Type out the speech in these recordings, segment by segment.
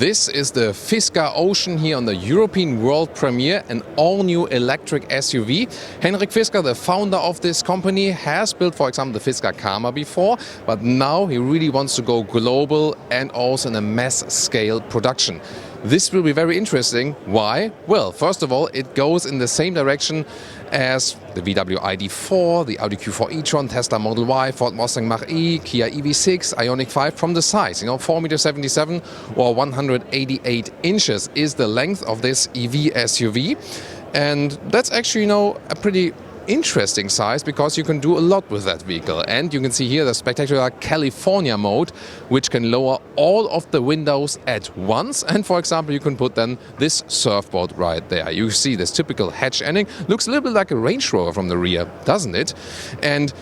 This is the Fisker Ocean here on the European world premiere, an all-new electric SUV. Henrik Fisker, the founder of this company, has built, for example, the Fisker Karma before, but now he really wants to go global and also in a mass-scale production. This will be very interesting. Why? Well, first of all, it goes in the same direction as the VW iD.4, the Audi Q4 e-tron, Tesla Model Y, Ford Mustang Mach-E, Kia EV6, Ioniq 5 from the size. 4.77 meters or 188 inches is the length of this EV SUV. And that's actually, a pretty interesting size because you can do a lot with that vehicle. And you can see here the spectacular California mode, which can lower all of the windows at once. And for example, you can put then this surfboard right there. You see this typical hatch ending. Looks a little bit like a Range Rover from the rear, doesn't it? And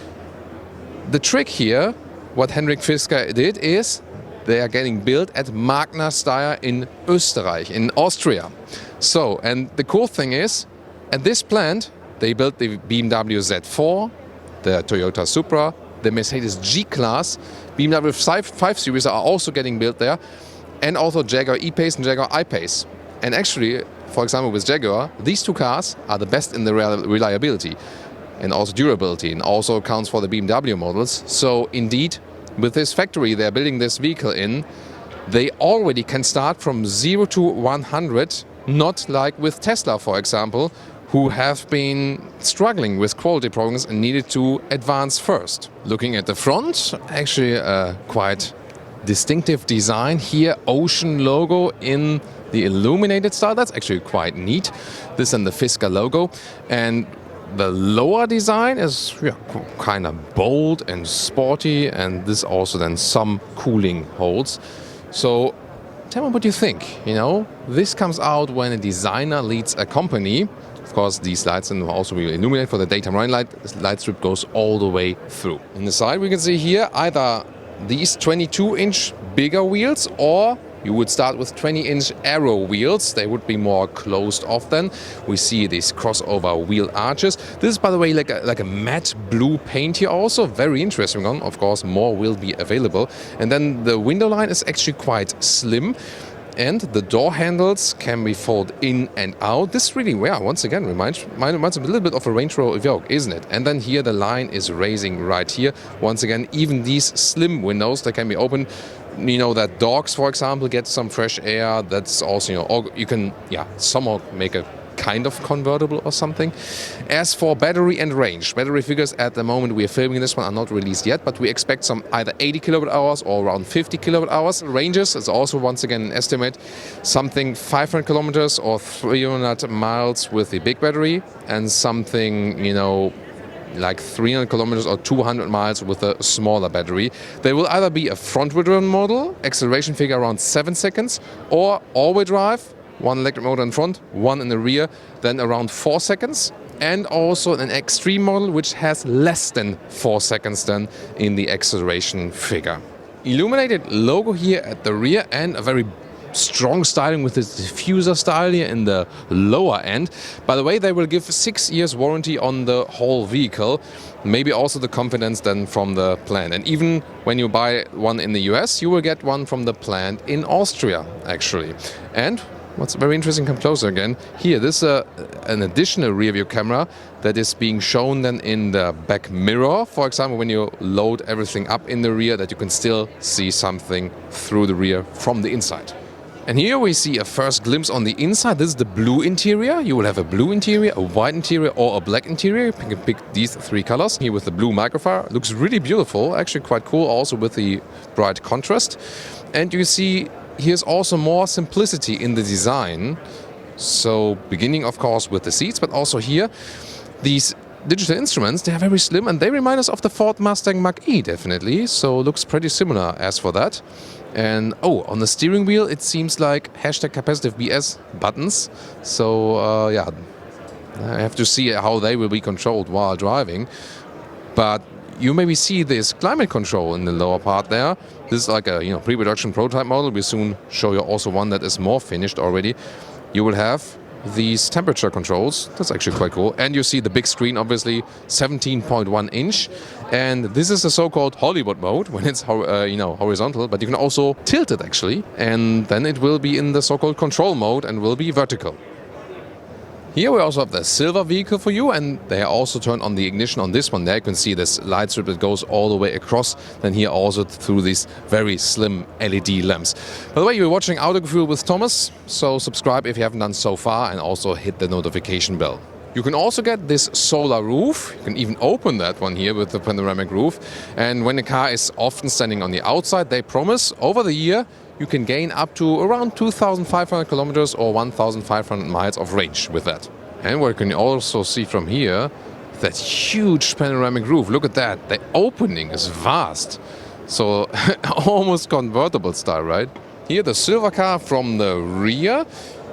the trick here, what Henrik Fisker did is they are getting built at Magna Steyr in Österreich, in Austria. So, and the cool thing is, at this plant, they built the BMW Z4, the Toyota Supra, the Mercedes G-Class, BMW 5 Series are also getting built there, and also Jaguar E-Pace and Jaguar I-Pace. And actually, for example, with Jaguar, these two cars are the best in the reliability and also durability, and also counts for the BMW models. So indeed, with this factory they're building this vehicle in, they already can start from 0 to 100, not like with Tesla, for example, who have been struggling with quality problems and needed to advance first. Looking at the front, actually a quite distinctive design here, Ocean logo in the illuminated style. That's actually quite neat. This and the Fisker logo. And the lower design is kind of bold and sporty, and this also then some cooling holes. So tell me what you think. This comes out when a designer leads a company. Of course, these lights will also be illuminated for the daytime running light. This light strip goes all the way through. In the side, we can see here either these 22-inch bigger wheels, or you would start with 20-inch aero wheels. They would be more closed off then. We see these crossover wheel arches. This is, by the way, like a matte blue paint here also. Very interesting one. Of course, more will be available. And then the window line is actually quite slim. And the door handles can be folded in and out. This really, once again, reminds a little bit of a Range Rover Evoque, isn't it? And then here the line is raising right here. Once again, even these slim windows, they can be opened. That dogs, for example, get some fresh air. That's also, or you can, somehow make a kind of convertible or something. As for battery and range, battery figures at the moment we are filming this one are not released yet, but we expect some either 80 kilowatt hours or around 50 kilowatt hours. Ranges is also once again an estimate, something 500 kilometers or 300 miles with the big battery, and something, like 300 kilometers or 200 miles with a smaller battery. There will either be a front-wheel drive model, acceleration figure around 7 seconds, or all-wheel drive, one electric motor in front, one in the rear, then around 4 seconds. And also an extreme model which has less than 4 seconds then in the acceleration figure. Illuminated logo here at the rear and a very strong styling with this diffuser style here in the lower end. By the way, they will give 6 years warranty on the whole vehicle. Maybe also the confidence then from the plant. And even when you buy one in the US, you will get one from the plant in Austria, actually. And what's very interesting, come closer again. Here, this is an additional rear view camera that is being shown then in the back mirror. For example, when you load everything up in the rear, that you can still see something through the rear from the inside. And here we see a first glimpse on the inside. This is the blue interior. You will have a blue interior, a white interior, or a black interior. You can pick these 3 colors. Here with the blue microphone. Looks really beautiful, actually quite cool, also with the bright contrast. And you see here's also more simplicity in the design. So beginning, of course, with the seats, but also here, these digital instruments, they are very slim and they remind us of the Ford Mustang Mach-E, definitely. So looks pretty similar as for that. And on the steering wheel, it seems like #capacitive BS buttons. So I have to see how they will be controlled while driving. But you maybe see this climate control in the lower part there. This is like a pre-production prototype model. We'll soon show you also one that is more finished already. You will have these temperature controls. That's actually quite cool. And you see the big screen, obviously 17.1 inch. And this is the so-called Hollywood mode when it's horizontal, but you can also tilt it actually. And then it will be in the so-called control mode and will be vertical. Here we also have the silver vehicle for you, and they also turn on the ignition on this one. There you can see this light strip that goes all the way across, then here also through these very slim LED lamps. By the way, you're watching Autogefuehl with Thomas, so subscribe if you haven't done so far and also hit the notification bell. You can also get this solar roof. You can even open that one here with the panoramic roof. And when the car is often standing on the outside, they promise over the year you can gain up to around 2,500 kilometers or 1,500 miles of range with that. And what you can also see from here, that huge panoramic roof. Look at that. The opening is vast. So almost convertible style, right? Here the silver car from the rear.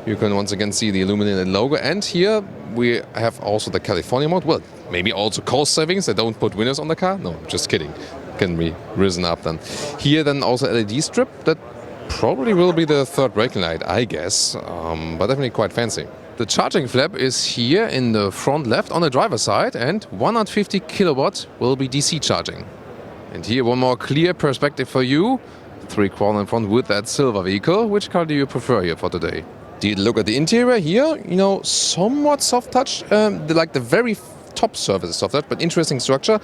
You can once again see the illuminated logo. And here we have also the California mode. Well, maybe also cost savings. They don't put windows on the car. No, just kidding. Can be risen up then. Here then also LED strip. That probably will be the third braking light, I guess. But definitely quite fancy. The charging flap is here in the front left on the driver's side. And 150 kilowatt will be DC charging. And here one more clear perspective for you. 3-quarter in front with that silver vehicle. Which car do you prefer here for today? Did look at the interior here, somewhat soft touch, like the very top surface is soft touch, but interesting structure.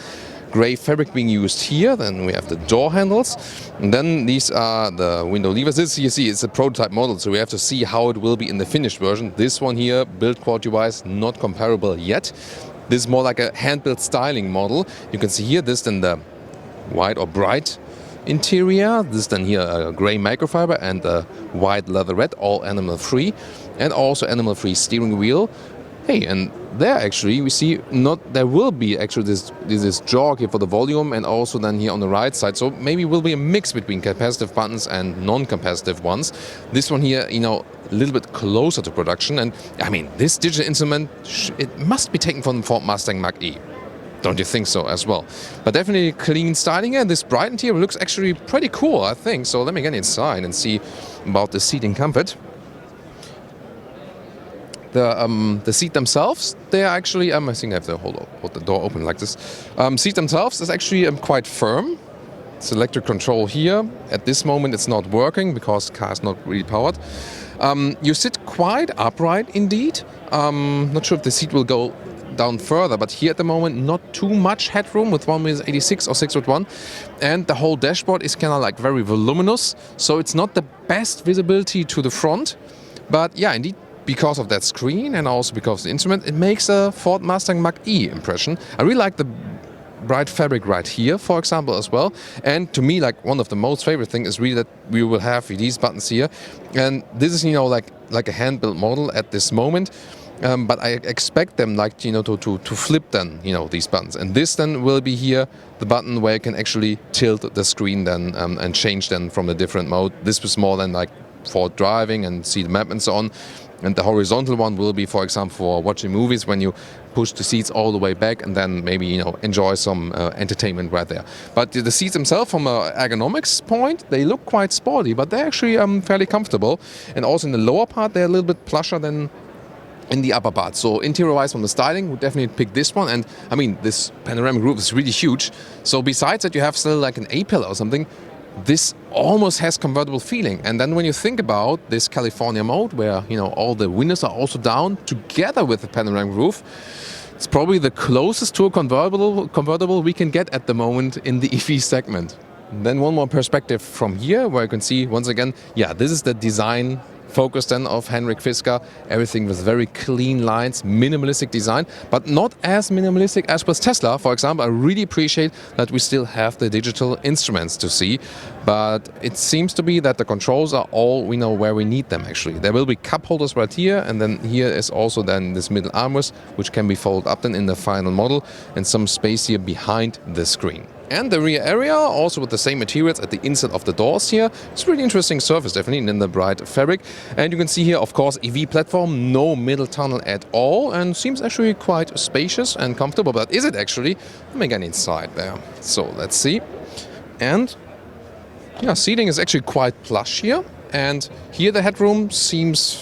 Gray fabric being used here. Then we have the door handles. And then these are the window levers. This you see is a prototype model, so we have to see how it will be in the finished version. This one here, build quality wise, not comparable yet. This is more like a hand-built styling model. You can see here this then the white or bright interior. This then here a grey microfiber and a white leatherette, all animal-free, and also animal-free steering wheel. Hey, and there actually we see there will be actually this jog here for the volume, and also then here on the right side. So maybe will be a mix between capacitive buttons and non-capacitive ones. This one here, a little bit closer to production, and I mean this digital instrument it must be taken from the Ford Mustang Mach-E. Don't you think so as well? But definitely clean styling, and this bright interior looks actually pretty cool, I think. So let me get inside and see about the seating comfort. The seat themselves, they are actually, I think I have to hold the door open like this. Seat themselves is actually quite firm. It's electric control here. At this moment it's not working because the car is not really powered. You sit quite upright indeed. Not sure if the seat will go down further, but here at the moment not too much headroom with 1.86 or 6.1, and the whole dashboard is kind of like very voluminous, so it's not the best visibility to the front. But yeah, indeed, because of that screen and also because of the instrument, it makes a Ford Mustang Mach-E impression. I really like the bright fabric right here, for example, as well. And to me, like one of the most favorite things is really that we will have these buttons here, and this is like a hand-built model at this moment. But I expect them to flip then these buttons, and this then will be here the button where you can actually tilt the screen then and change then from the different mode. This was more than like for driving and see the map and so on, and the horizontal one will be, for example, for watching movies when you push the seats all the way back and then maybe enjoy some entertainment right there. But the seats themselves, from an ergonomics point, they look quite sporty, but they're actually fairly comfortable, and also in the lower part they're a little bit plusher than in the upper part. So interior-wise, from the styling, would definitely pick this one. And I mean, this panoramic roof is really huge. So besides that, you have still like an A-pillar or something. This almost has convertible feeling. And then when you think about this California mode, where all the windows are also down, together with the panoramic roof, it's probably the closest to a convertible we can get at the moment in the EV segment. And then one more perspective from here, where you can see once again, yeah, this is the design focus then of Henrik Fisker. Everything with very clean lines, minimalistic design, but not as minimalistic as with Tesla, for example. I really appreciate that we still have the digital instruments to see, but it seems to be that the controls are all we know where we need them actually. There will be cup holders right here, and then here is also then this middle armrest, which can be folded up then in the final model, and some space here behind the screen. And the rear area, also with the same materials at the inside of the doors here. It's really interesting surface, definitely, in the bright fabric. And you can see here, of course, EV platform, no middle tunnel at all, and seems actually quite spacious and comfortable. But is it actually? Let me get inside there. So let's see. And yeah, seating is actually quite plush here. And here the headroom seems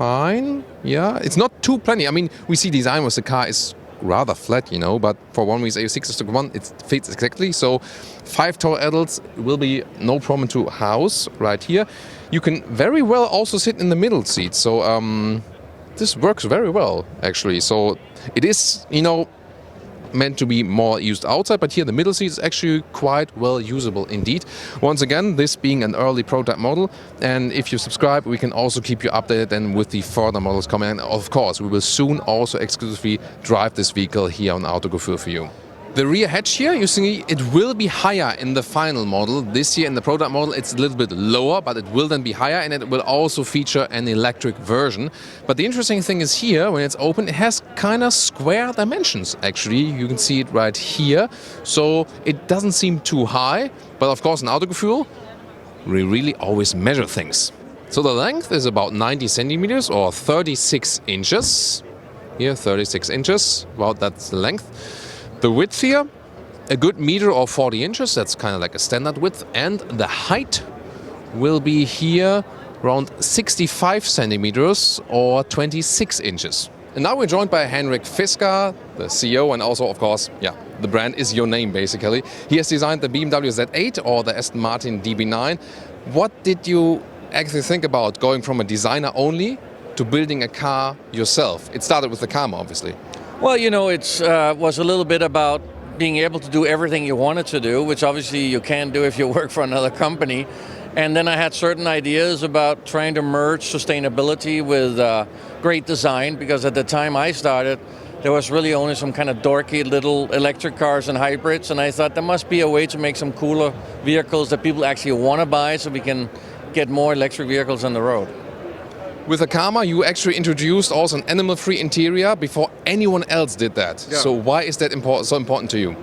fine. Yeah, it's not too plenty. I mean, we see design with the car is rather flat, but for one reason EV6 is to one, it fits exactly. So 5 tall adults will be no problem to house right here. You can very well also sit in the middle seat. So this works very well, actually. So it is, meant to be more used outside, but here the middle seat is actually quite well usable indeed. Once again, this being an early prototype model, and if you subscribe, we can also keep you updated then with the further models coming. And of course, we will soon also exclusively drive this vehicle here on Autogefuehl for you. The rear hatch here, you see, it will be higher in the final model. This year in the product model, it's a little bit lower, but it will then be higher, and it will also feature an electric version. But the interesting thing is here, when it's open, it has kind of square dimensions, actually. You can see it right here. So it doesn't seem too high, but of course in Autogefuehl, we really always measure things. So the length is about 90 centimeters or 36 inches. Here, 36 inches, about that's the length. The width here, a good meter or 40 inches, that's kind of like a standard width. And the height will be here around 65 centimeters or 26 inches. And now we're joined by Henrik Fisker, the CEO, and also, of course, the brand is your name, basically. He has designed the BMW Z8 or the Aston Martin DB9. What did you actually think about going from a designer only to building a car yourself? It started with the Karma, obviously. Well, it was a little bit about being able to do everything you wanted to do, which obviously you can't do if you work for another company. And then I had certain ideas about trying to merge sustainability with great design, because at the time I started, there was really only some kind of dorky little electric cars and hybrids, and I thought there must be a way to make some cooler vehicles that people actually want to buy so we can get more electric vehicles on the road. With the Karma, you actually introduced also an animal-free interior before anyone else did that. Yeah. So why is that so important to you?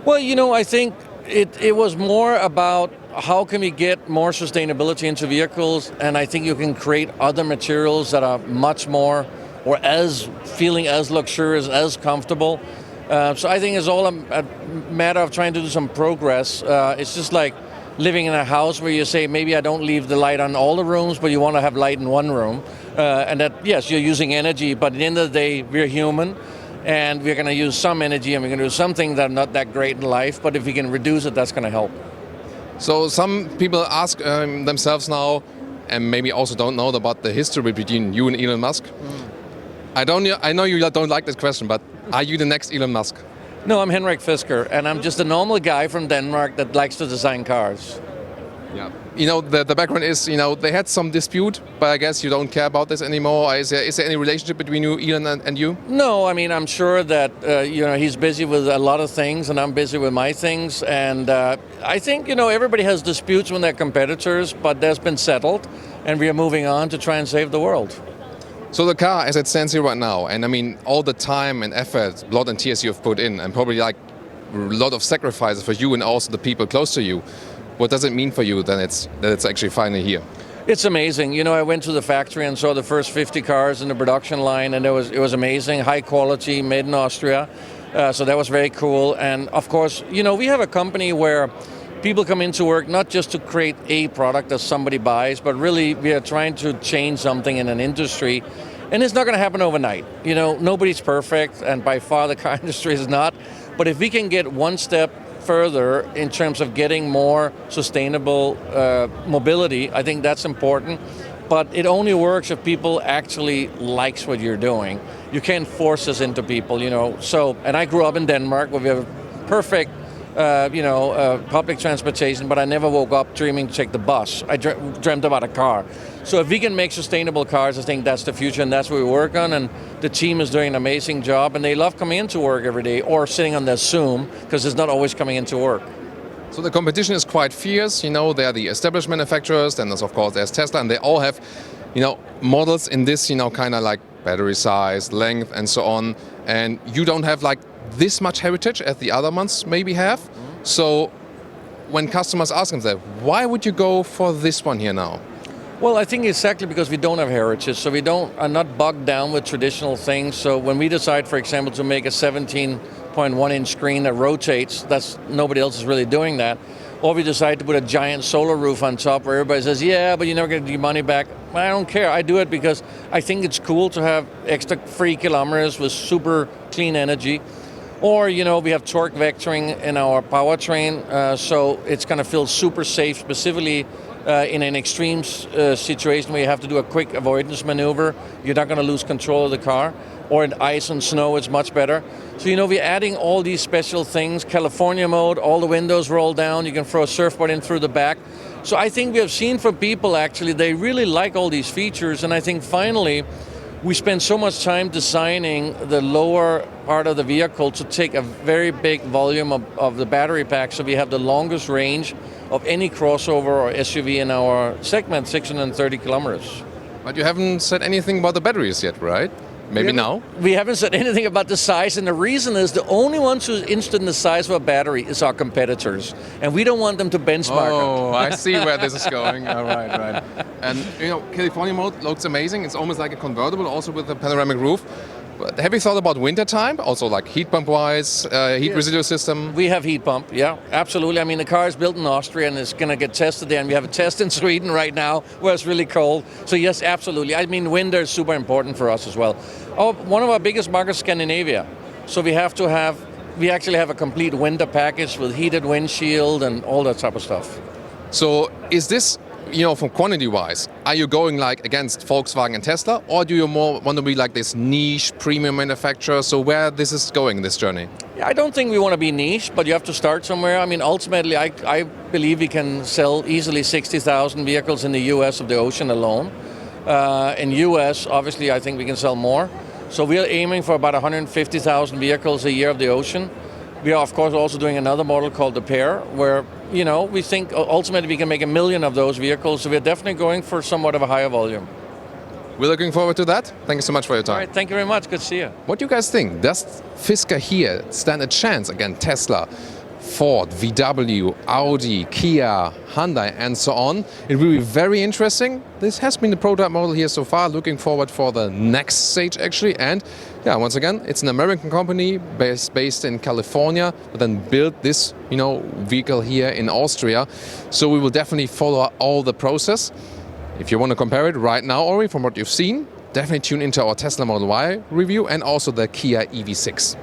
Well, I think it was more about how can we get more sustainability into vehicles, and I think you can create other materials that are much more or feeling as luxurious, as comfortable. So I think it's all a matter of trying to do some progress. It's just like living in a house where you say, maybe I don't leave the light on all the rooms, but you want to have light in one room. And that, yes, you're using energy, but at the end of the day, we're human, and we're going to use some energy, and we're going to do something that are not that great in life, but if we can reduce it, that's going to help. So some people ask themselves now, and maybe also don't know about the history between you and Elon Musk. I know you don't like this question, but are you the next Elon Musk? No, I'm Henrik Fisker, and I'm just a normal guy from Denmark that likes to design cars. Yeah. The background is, they had some dispute, but I guess you don't care about this anymore. Is there any relationship between you, Elon, and you? No, I mean, I'm sure that, he's busy with a lot of things, and I'm busy with my things. And I think, everybody has disputes with their competitors, but that's been settled, and we are moving on to try and save the world. So the car, as it stands here right now, and I mean, all the time and effort, blood and tears you've put in, and probably like a lot of sacrifices for you and also the people close to you. What does it mean for you that it's actually finally here? It's amazing. I went to the factory and saw the first 50 cars in the production line, and it was amazing, high quality, made in Austria. So that was very cool. And of course, we have a company where people come into work not just to create a product that somebody buys, but really we are trying to change something in an industry. And it's not going to happen overnight. Nobody's perfect, and by far the car industry is not. But if we can get one step further in terms of getting more sustainable mobility, I think that's important. But it only works if people actually likes what you're doing. You can't force this into people, So, and I grew up in Denmark where we have perfect public transportation, but I never woke up dreaming to take the bus. I dreamt about a car. So if we can make sustainable cars, I think that's the future, and that's what we work on. And the team is doing an amazing job, and they love coming into work every day or sitting on their Zoom, because it's not always coming into work. So the competition is quite fierce. There are the established manufacturers, then of course there's Tesla, and they all have, models in this, kind of like battery size, length, and so on. And you don't have like this much heritage as the other ones maybe have. So when customers ask themselves, why would you go for this one here now? Well, I think exactly because we don't have heritage, so we are not bogged down with traditional things. So when we decide, for example, to make a 17.1-inch screen that rotates, nobody else is really doing that. or we decide to put a giant solar roof on top where everybody says, yeah, but you're never going to get your money back. I don't care. I do it because I think it's cool to have extra free kilometers with super clean energy. Or, we have torque vectoring in our powertrain, so it's going to feel super safe, specifically in an extreme situation where you have to do a quick avoidance maneuver. You're not going to lose control of the car. Or in ice and snow, it's much better. So, we're adding all these special things. California mode, all the windows roll down. You can throw a surfboard in through the back. So I think we have seen from people, actually, they really like all these features. And I think finally, we spend so much time designing the lower part of the vehicle to take a very big volume of the battery pack, so we have the longest range of any crossover or SUV in our segment, 630 kilometers. But you haven't said anything about the batteries yet, right? Maybe now? We haven't said anything about the size, and the reason is the only ones who's interested in the size of a battery is our competitors, and we don't want them to benchmark. Oh, I see where this is going. All right. And California mode looks amazing. It's almost like a convertible, also with a panoramic roof. But have you thought about winter time? Also, like heat pump wise, heat residual system? We have heat pump, yeah, absolutely. I mean, the car is built in Austria and it's going to get tested there, and we have a test in Sweden right now where it's really cold. So yes, absolutely. I mean, winter is super important for us as well. One of our biggest markets is Scandinavia. So we actually have a complete winter package with heated windshield and all that type of stuff. So is this, from quantity wise, are you going like against Volkswagen and Tesla, or do you more want to be like this niche premium manufacturer? So where this is going, this journey? Yeah, I don't think we want to be niche, but you have to start somewhere. I mean, ultimately, I believe we can sell easily 60,000 vehicles in the US of the Ocean alone. In US, obviously, I think we can sell more. So we are aiming for about 150,000 vehicles a year of the Ocean. We are, of course, also doing another model called the Pair, where, we think ultimately we can make 1 million of those vehicles. So we're definitely going for somewhat of a higher volume. We're looking forward to that. Thank you so much for your time. All right, thank you very much. Good to see you. What do you guys think? Does Fisker here stand a chance against Tesla, Ford, VW, Audi, Kia, Hyundai, and so on? It will be very interesting. This has been the prototype model here so far. Looking forward for the next stage, actually. And yeah, once again, it's an American company based in California, but then built this, vehicle here in Austria. So we will definitely follow all the process. If you want to compare it right now, Ori, from what you've seen, definitely tune into our Tesla Model Y review and also the Kia EV6.